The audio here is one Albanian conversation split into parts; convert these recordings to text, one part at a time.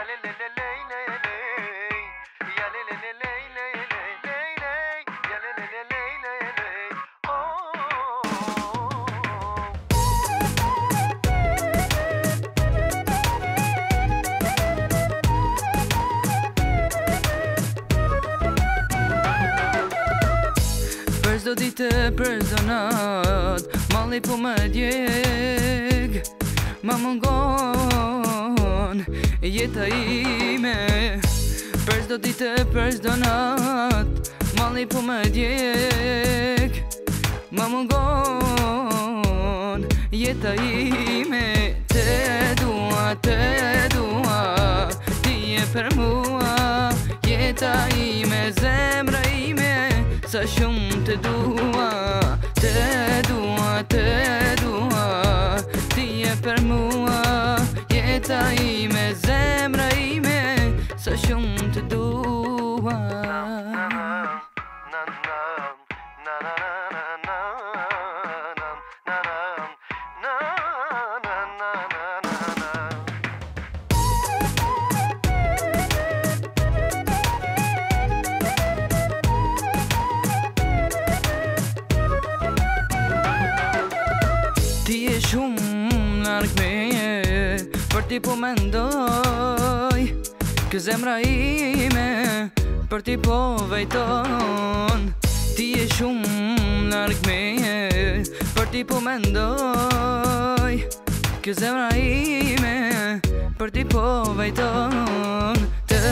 Për çdo ditë për çdo natë, malli po më djeg, ma mungon jeta ime. Për çdo ditë për çdo natë, malli po më djeg, ma mungon jeta ime. Te dua, ti je për mua, jeta ime, zemra ime, sa shumë të dua. Te dua, ti je për mua, jeta ime, zemra ime, sa shumë të dua. Ti je shumë larg meje, për ti po mendoj, kë zemra ime për ti po vejton. Ti je shumë larg meje, për ti po mendoj, kë zemra ime për ti po vejton. Te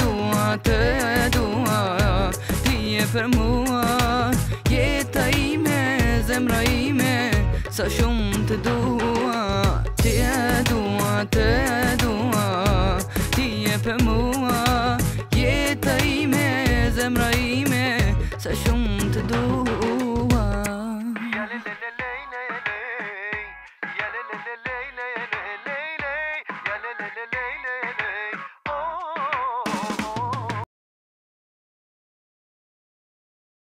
dua, ti je për mua, jeta ime, zemra ime, sa shumë të dua. Te dua, ti je për mua, jeta ime, zemra ime, sa shumë të dua.